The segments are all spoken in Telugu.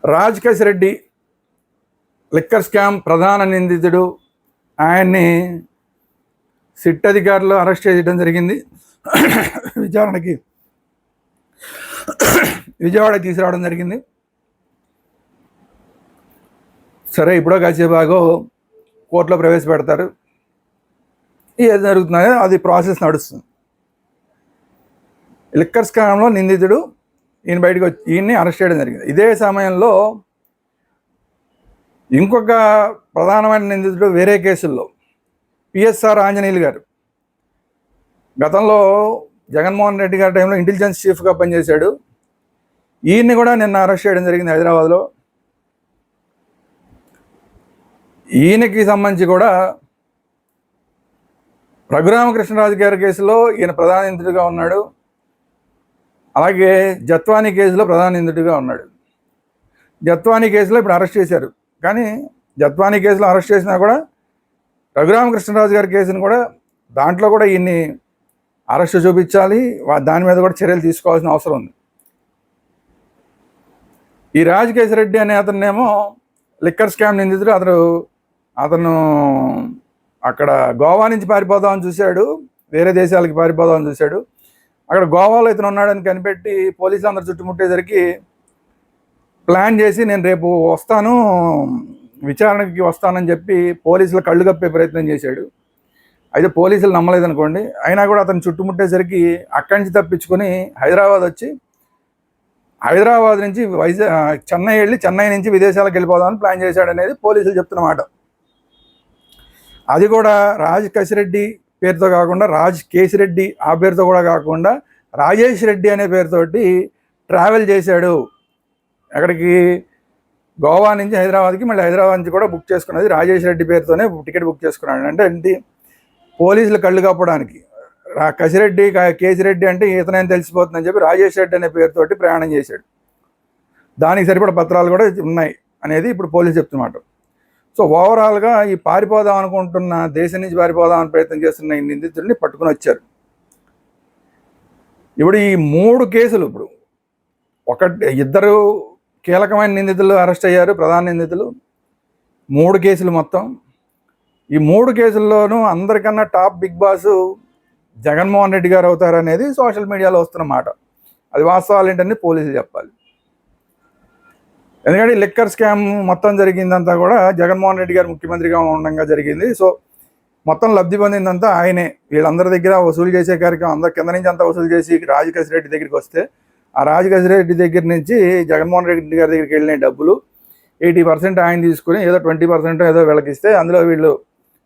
రాజకేశ్ రెడ్డి లిక్కర్ స్కామ్ ప్రధాన నిందితుడు. ఆయన్ని సిట్ అధికారులు అరెస్ట్ చేయడం జరిగింది. విచారణకి విజయవాడకి తీసుకురావడం జరిగింది. సరే, ఇప్పుడో కాసేపాగో కోర్టులో ప్రవేశపెడతారు. ఏది జరుగుతున్నాయో అది ప్రాసెస్ నడుస్తుంది. లిక్కర్ స్కామ్లో నిందితుడు ఈయన బయటకు వచ్చి ఈయన్ని అరెస్ట్ చేయడం జరిగింది. ఇదే సమయంలో ఇంకొక ప్రధానమైన నిందితుడు వేరే కేసుల్లో పిఎస్ఆర్ ఆంజనేయులు గారు గతంలో జగన్మోహన్ రెడ్డి గారి టైంలో ఇంటెలిజెన్స్ చీఫ్గా పనిచేశాడు. ఈయన్ని కూడా నిన్న అరెస్ట్ చేయడం జరిగింది హైదరాబాద్లో. ఈయనకి సంబంధించి కూడా రఘురామకృష్ణరాజు గారి కేసులో ఈయన ప్రధాన నిందితుడిగా ఉన్నాడు. అలాగే జత్వానీ కేసులో ప్రధాన నిందితుడిగా ఉన్నాడు. జత్వానీ కేసులో ఇప్పుడు అరెస్ట్ చేశారు. కానీ జత్వానీ కేసులో అరెస్ట్ చేసినా కూడా రఘురామకృష్ణరాజు గారి కేసును కూడా దాంట్లో కూడా ఈయన్ని అరెస్ట్ చూపించాలి. దాని మీద కూడా చర్యలు తీసుకోవాల్సిన అవసరం ఉంది. ఈ రాజకేశ్ రెడ్డి అనే అతన్నేమో లిక్కర్ స్కామ్ నిందితుడు. అతను అక్కడ గోవా నుంచి పారిపోదామని చూశాడు, వేరే దేశాలకి పారిపోదామని చూశాడు. అక్కడ గోవాలో ఇతను ఉన్నాడని కనిపెట్టి పోలీసులు అందరు చుట్టుముట్టేసరికి ప్లాన్ చేసి నేను రేపు వస్తాను, విచారణకి వస్తానని చెప్పి పోలీసులు కళ్ళు కప్పే ప్రయత్నం చేశాడు. అయితే పోలీసులు నమ్మలేదనుకోండి. అయినా కూడా అతను చుట్టుముట్టేసరికి అక్కడి నుంచి తప్పించుకొని హైదరాబాద్ వచ్చి హైదరాబాద్ నుంచి చెన్నై వెళ్ళి చెన్నై నుంచి విదేశాలకు వెళ్ళిపోదామని ప్లాన్ చేశాడు అనేది పోలీసులు చెప్తున్నమాట. అది కూడా రాజకేశ్ రెడ్డి పేరుతో కాకుండా రాజకేశ్ రెడ్డి ఆ పేరుతో కూడా కాకుండా రాజేష్ రెడ్డి అనే పేరుతోటి ట్రావెల్ చేశాడు. ఎక్కడికి? గోవా నుంచి హైదరాబాద్కి, మళ్ళీ హైదరాబాద్ నుంచి కూడా బుక్ చేసుకున్నది రాజేష్ రెడ్డి పేరుతోనే టికెట్ బుక్ చేసుకున్నాడు. అంటే ఏంటి? పోలీసులు కళ్ళు కప్పడానికి. కసిరెడ్డి కేసిరెడ్డి అంటే ఇతనేం తెలిసిపోతుందని చెప్పి రాజేష్ రెడ్డి అనే పేరుతోటి ప్రయాణం చేశాడు. దానికి సరిపడ పత్రాలు కూడా ఉన్నాయి అనేది ఇప్పుడు పోలీసు చెప్తున్నమాట. సో ఓవరాల్గా ఈ పారిపోదాం అనుకుంటున్న, దేశం నుంచి పారిపోదామని ప్రయత్నం చేస్తున్న ఈ నిందితుడిని పట్టుకుని వచ్చారు. ఇప్పుడు ఈ 3 కేసులు, ఇప్పుడు ఇద్దరు కీలకమైన నిందితులు అరెస్ట్ అయ్యారు, ప్రధాన నిందితులు. 3 కేసులు మొత్తం. ఈ 3 కేసుల్లోనూ అందరికన్నా top big boss Jaganmohan Reddy గారు అవుతారనేది సోషల్ మీడియాలో వస్తున్న మాట. అది వాస్తవాలు ఏంటని పోలీసులు చెప్పాలి. ఎందుకంటే లిక్కర్ స్కామ్ మొత్తం జరిగిందంతా కూడా జగన్మోహన్ రెడ్డి గారు ముఖ్యమంత్రిగా ఉండగా జరిగింది. సో మొత్తం లబ్ధి పొందిందంతా ఆయనే. వీళ్ళందరి దగ్గర వసూలు చేసే కార్యక్రమం అందరి కింద నుంచి అంతా వసూలు చేసి రాజకేశ్ రెడ్డి దగ్గరికి వస్తే, ఆ రాజకేశ్ రెడ్డి దగ్గర నుంచి జగన్మోహన్ రెడ్డి గారి దగ్గరికి వెళ్ళిన డబ్బులు 80% ఆయన తీసుకుని ఏదో 20% ఏదో వీళ్ళకిస్తే అందులో వీళ్ళు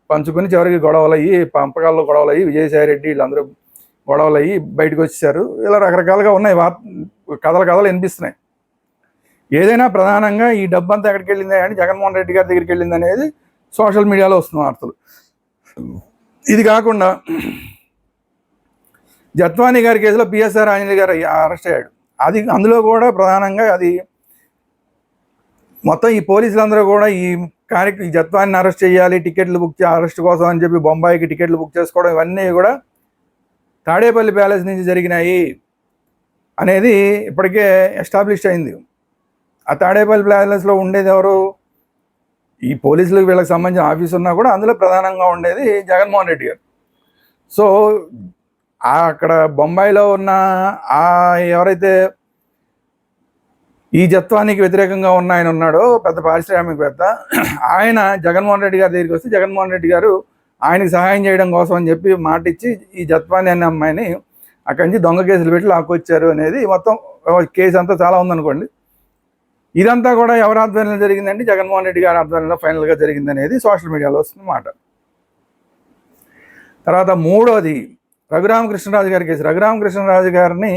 పంచుకొని చివరికి గొడవలు అయ్యి, పంపకాల్లో గొడవలు అయ్యి, విజయసాయి రెడ్డి వీళ్ళందరూ గొడవలు అయ్యి బయటకు వచ్చేసారు. ఇలా రకరకాలుగా ఉన్నాయి, కథలు వినిపిస్తున్నాయి. ఏదైనా ప్రధానంగా ఈ డబ్బు అంతా ఎక్కడికి వెళ్ళింది అని జగన్మోహన్ రెడ్డి గారి దగ్గరికి వెళ్ళింది అనేది సోషల్ మీడియాలో వస్తున్న వార్తలు. ఇది కాకుండా జత్వానీ గారి కేసులో పిఎస్ఆర్ ఆంజనేయులు గారు అరెస్ట్ అయ్యాడు. అందులో కూడా ప్రధానంగా అది మొత్తం ఈ పోలీసులందరూ కూడా ఈ జత్వాన్ని అరెస్ట్ చేయాలి, టికెట్లు అరెస్ట్ కోసం అని చెప్పి బొంబాయికి టికెట్లు బుక్ చేసుకోవడం, ఇవన్నీ కూడా తాడేపల్లి ప్యాలెస్ నుంచి జరిగినాయి అనేది ఇప్పటికే ఎస్టాబ్లిష్ అయింది. ఆ తాడేపల్లి ప్యాలెస్లో ఉండేది ఎవరు? ఈ పోలీసులకు వీళ్ళకి సంబంధించిన ఆఫీస్ ఉన్నా కూడా అందులో ప్రధానంగా ఉండేది జగన్మోహన్ రెడ్డి గారు. సో అక్కడ బొంబాయిలో ఉన్న ఎవరైతే ఈ జత్వానికి వ్యతిరేకంగా ఉన్న ఆయన ఉన్నాడో, పెద్ద పారిశ్రామికవేత్త, ఆయన జగన్మోహన్ రెడ్డి గారి దగ్గరికి వస్తే జగన్మోహన్ రెడ్డి గారు ఆయనకి సహాయం చేయడం కోసం అని చెప్పి మాట ఇచ్చి ఈ జత్వాని అనే అమ్మాయిని అక్కడి నుంచి దొంగ కేసులు పెట్టి లాక్కొచ్చారు అనేది మొత్తం కేసు అంతా చాలా ఉందనుకోండి. ఇదంతా కూడా ఎవరి ఆధ్వర్యంలో జరిగిందంటే జగన్మోహన్ రెడ్డి గారి ఆధ్వర్యంలో ఫైనల్గా జరిగింది అనేది సోషల్ మీడియాలో వస్తున్న మాట. తర్వాత 3వది రఘురామకృష్ణరాజు గారి కేసు. రఘురామకృష్ణరాజు గారిని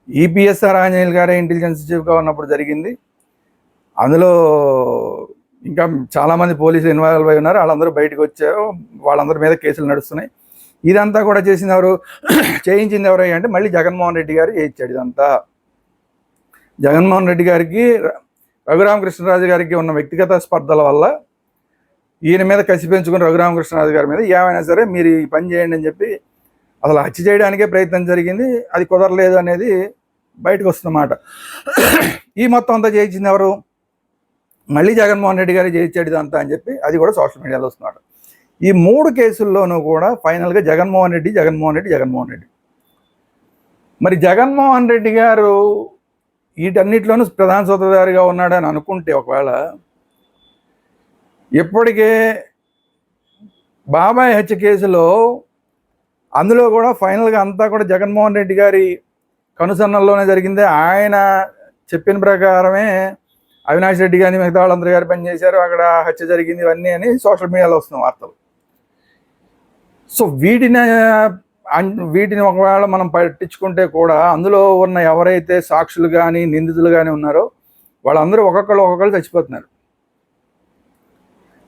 ఈపీఎస్ఆర్ ఆంజనేయులు గారే ఇంటెలిజెన్స్ చీఫ్గా ఉన్నప్పుడు జరిగింది. అందులో ఇంకా చాలామంది పోలీసులు ఇన్వాల్వ్ అయి ఉన్నారు. వాళ్ళందరూ బయటకు వచ్చారు, వాళ్ళందరి మీద కేసులు నడుస్తున్నాయి. ఇదంతా కూడా చేసింది ఎవరు, చేయించింది ఎవరు అంటే మళ్ళీ జగన్మోహన్ రెడ్డి గారు చేయించాడు. ఇదంతా జగన్మోహన్ రెడ్డి గారికి రఘురామకృష్ణరాజు గారికి ఉన్న వ్యక్తిగత స్పర్ధల వల్ల ఈయన మీద కసి పెంచుకుని రఘురామకృష్ణరాజు గారి మీద ఏమైనా సరే మీరు ఈ పని చేయండి అని చెప్పి అసలు హత్య చేయడానికే ప్రయత్నం జరిగింది. అది కుదరలేదు అనేది బయటకు వస్తుందన్నమాట. ఈ మొత్తం అంతా చేయించింది ఎవరు? మళ్ళీ జగన్మోహన్ రెడ్డి గారు చేయించాడు ఇదంతా అని చెప్పి అది కూడా సోషల్ మీడియాలో వస్తున్నమాట. ఈ 3 కేసుల్లోనూ కూడా ఫైనల్గా జగన్మోహన్ రెడ్డి. మరి జగన్మోహన్ రెడ్డి గారు వీటన్నిటిలోనూ ప్రధాన సూత్రధారిగా ఉన్నాడని అనుకుంటే, ఒకవేళ ఇప్పటికే బాబాయ్ హత్య కేసులో అందులో కూడా ఫైనల్గా అంతా కూడా జగన్మోహన్ రెడ్డి గారి కనుసన్నల్లోనే జరిగింది. ఆయన చెప్పిన ప్రకారమే అవినాష్ రెడ్డి కానీ మిగతా వాళ్ళందరూ గారు పనిచేశారు, అక్కడ హత్య జరిగింది, ఇవన్నీ అని సోషల్ మీడియాలో వస్తున్న వార్తలు. సో వీటిని ఒకవేళ మనం పట్టించుకుంటే కూడా అందులో ఉన్న ఎవరైతే సాక్షులు కానీ నిందితులు కానీ ఉన్నారో వాళ్ళందరూ ఒక్కొక్కళ్ళు చచ్చిపోతున్నారు.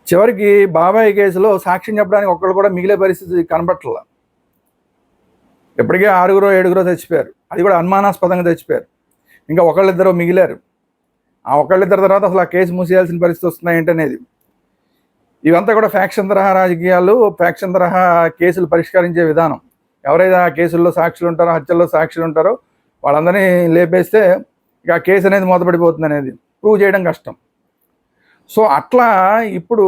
చివరికి బాబాయ్ కేసులో సాక్ష్యం చెప్పడానికి ఒక్కళ్ళు కూడా మిగిలే పరిస్థితి కనబట్టల. ఇప్పటికే 6-7 చచ్చిపోయారు, అది కూడా అనుమానాస్పదంగా చచ్చిపోయారు. ఇంకా ఒకళ్ళిద్దరు మిగిలారు. ఆ ఒకళ్ళిద్దరి తర్వాత అసలు ఆ కేసు మూసేయాల్సిన పరిస్థితి వస్తున్నాయి ఏంటనేది. ఇవంతా కూడా ఫ్యాక్షన్ తరహా రాజకీయాలు, ఫ్యాక్షన్ తరహా కేసులు పరిష్కరించే విధానం. ఎవరైతే ఆ కేసుల్లో సాక్షులు ఉంటారో, హత్యల్లో సాక్షులు ఉంటారో వాళ్ళందరినీ లేపేస్తే ఇక ఆ కేసు అనేది మూతపడిపోతుంది అనేది ప్రూవ్ చేయడం కష్టం. సో అట్లా ఇప్పుడు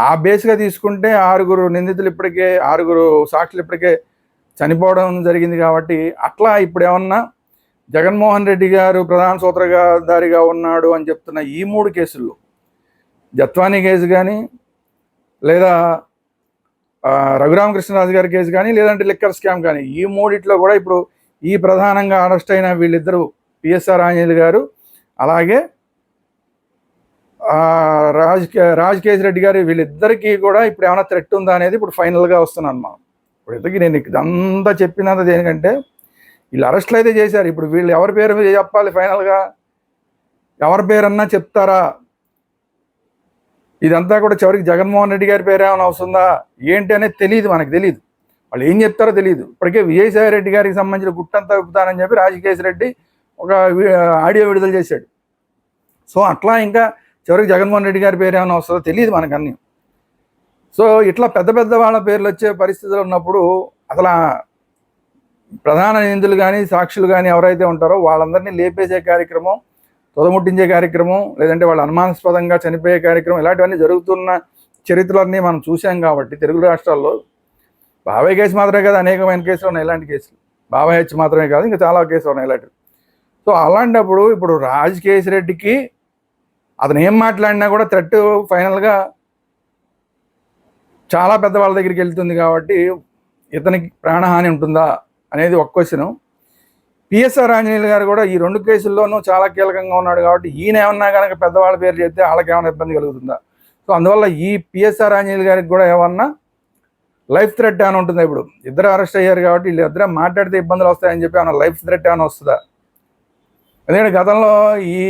ఆ బేస్గా తీసుకుంటే 6 నిందితులు ఇప్పటికే, 6 సాక్షులు ఇప్పటికే చనిపోవడం జరిగింది. కాబట్టి అట్లా ఇప్పుడు ఏమన్నా జగన్మోహన్ రెడ్డి గారు ప్రధాన సూత్రధారిగా ఉన్నాడు అని చెప్తున్న ఈ 3 కేసుల్లో, జత్వానీ కేసు కానీ, లేదా రఘురామకృష్ణరాజు గారి కేసు కానీ, లేదంటే లిక్కర్ స్కామ్ కానీ, ఈ 3 కూడా ఇప్పుడు ఈ ప్రధానంగా అరెస్ట్ అయిన వీళ్ళిద్దరూ పిఎస్ఆర్ ఆంజనేయులు గారు, అలాగే రాజ్ కేశిరెడ్డి గారు, వీళ్ళిద్దరికీ కూడా ఇప్పుడు ఏమైనా థ్రెట్ ఉందా అనేది ఇప్పుడు ఫైనల్గా వస్తున్నాను మనం. ఇప్పుడు ఇంతకీ నేను ఇదంతా చెప్పినంత దేనికంటే వీళ్ళు అరెస్టులు అయితే చేశారు. ఇప్పుడు వీళ్ళు ఎవరి పేరు మీద చెప్పాలి? ఫైనల్గా ఎవరి పేరన్నా చెప్తారా? ఇదంతా కూడా చివరికి జగన్మోహన్ రెడ్డి గారి పేరు ఏమైనా వస్తుందా ఏంటి అనేది తెలియదు, మనకు తెలియదు. వాళ్ళు ఏం చెప్తారో తెలియదు. ఇప్పటికే విజయసాయి రెడ్డి గారికి సంబంధించిన గుట్టంతా విప్పుతానని చెప్పి రాజకేశిరెడ్డి ఒక ఆడియో విడుదల చేశాడు. సో అట్లా ఇంకా చివరికి జగన్మోహన్ రెడ్డి గారి పేరు ఏమైనా వస్తుందో తెలియదు మనకన్నీ. సో ఇట్లా పెద్ద పెద్ద వాళ్ళ పేర్లు వచ్చే పరిస్థితులు ఉన్నప్పుడు అసలు ప్రధాన నిందితులు కానీ సాక్షులు కానీ ఎవరైతే ఉంటారో వాళ్ళందరినీ లేపేసే కార్యక్రమం, తొదముట్టించే కార్యక్రమం, లేదంటే వాళ్ళు అనుమానాస్పదంగా చనిపోయే కార్యక్రమం, ఇలాంటివన్నీ జరుగుతున్న చరిత్రలన్నీ మనం చూసాం. కాబట్టి తెలుగు రాష్ట్రాల్లో బాబాయ్ కేసు మాత్రమే కాదు, అనేకమైన కేసులు ఉన్నాయి ఇలాంటి కేసులు. బాబాయ్ హత్య మాత్రమే కాదు, ఇంకా చాలా కేసులు ఉన్నాయి ఇలాంటివి. సో అలాంటప్పుడు ఇప్పుడు రాజ్ కేశిరెడ్డికి అతను ఏం మాట్లాడినా కూడా థ్రెట్ ఫైనల్గా చాలా పెద్దవాళ్ళ దగ్గరికి వెళ్తుంది. కాబట్టి ఇతనికి ప్రాణహాని ఉంటుందా అనేది ఒక క్వశ్చన్. పిఎస్ఆర్ ఆంజనేయులు గారు కూడా ఈ 2 కేసుల్లోనూ చాలా కీలకంగా ఉన్నాడు. కాబట్టి ఈయన ఏమన్నా కనుక పెద్దవాళ్ళ పేరు చెప్తే వాళ్ళకి ఏమైనా ఇబ్బంది కలుగుతుందా? సో అందువల్ల ఈ పిఎస్ఆర్ ఆంజనేయులు గారికి కూడా ఏమన్నా లైఫ్ థ్రెట్ ఏమైనా ఉంటుందా? ఇప్పుడు ఇద్దరు అరెస్ట్ అయ్యారు కాబట్టి వీళ్ళిద్దరే మాట్లాడితే ఇబ్బందులు వస్తాయని చెప్పి ఏమైనా లైఫ్ థ్రెట్ ఏమైనా వస్తుందా? ఎందుకంటే గతంలో ఈ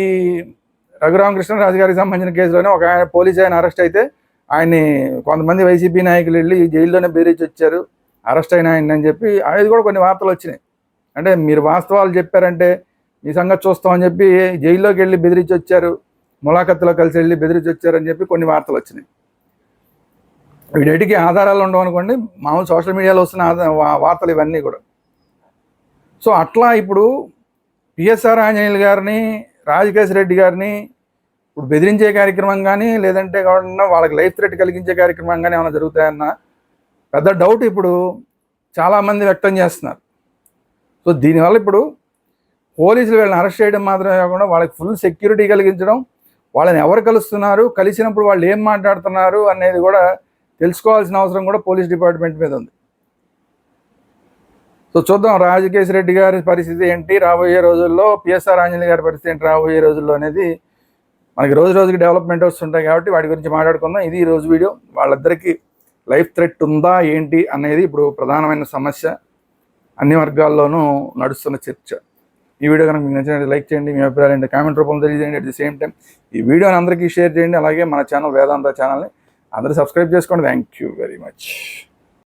రఘురామకృష్ణరాజు గారికి సంబంధించిన కేసులోనే ఒక ఆయన పోలీసు ఆయన అరెస్ట్ అయితే ఆయన్ని కొంతమంది వైసీపీ నాయకులు వెళ్ళి జైల్లోనే బెదిరించి వచ్చారు, అరెస్ట్ అయిన ఆయన అని చెప్పి అది కూడా కొన్ని వార్తలు వచ్చినాయి. అంటే మీరు వాస్తవాలు చెప్పారంటే మీ సంగతి చూస్తామని చెప్పి జైల్లోకి వెళ్ళి బెదిరించి వచ్చారు, ములాఖత్తులో కలిసి వెళ్ళి బెదిరించి వచ్చారని చెప్పి కొన్ని వార్తలు వచ్చినాయి. వీటికి ఆధారాలు ఉండవు అనుకోండి, మామూలు సోషల్ మీడియాలో వస్తున్న వార్తలు ఇవన్నీ కూడా. సో అట్లా ఇప్పుడు పిఎస్ఆర్ ఆంజనేయులు గారిని, రాజకేశిరెడ్డి గారిని ఇప్పుడు బెదిరించే కార్యక్రమం కానీ, లేదంటే కాకుండా వాళ్ళకి లైఫ్ థ్రెట్ కలిగించే కార్యక్రమం కానీ ఏమైనా జరుగుతాయన్న పెద్ద డౌట్ ఇప్పుడు చాలామంది వ్యక్తం చేస్తున్నారు. సో దీనివల్ల ఇప్పుడు పోలీసులు వీళ్ళని అరెస్ట్ చేయడం మాత్రమే కాకుండా వాళ్ళకి ఫుల్ సెక్యూరిటీ కలిగించడం, వాళ్ళని ఎవరు కలుస్తున్నారు, కలిసినప్పుడు వాళ్ళు ఏం మాట్లాడుతున్నారు అనేది కూడా తెలుసుకోవాల్సిన అవసరం కూడా పోలీస్ డిపార్ట్మెంట్ మీద ఉంది. సో చూద్దాం రాజకేశిరెడ్డి గారి పరిస్థితి ఏంటి రాబోయే రోజుల్లో, పిఎస్ఆర్ ఆంజనేయులు గారి పరిస్థితి ఏంటి రాబోయే రోజుల్లో అనేది మనకి రోజుకి డెవలప్మెంట్ వస్తుంటాయి. కాబట్టి వాటి గురించి మాట్లాడుకుందాం. ఇది ఈ రోజు వీడియో. వాళ్ళిద్దరికీ లైఫ్ థ్రెట్ ఉందా ఏంటి అనేది ఇప్పుడు ప్రధానమైన సమస్య, అన్ని వర్గాల్లోనూ నడుస్తున్న చర్చ. ఈ వీడియో కనుక మీకు నచ్చినట్టు లైక్ చేయండి, మీ అభిప్రాయాలు ఏంటి కామెంట్ రూపంలో తెలియజేయండి. అట్ ది సేమ్ టైం ఈ వీడియోని అందరికీ షేర్ చేయండి. అలాగే మన ఛానల్ వేదాంత ఛానల్ని అందరూ సబ్స్క్రైబ్ చేసుకోండి. Thank you very much.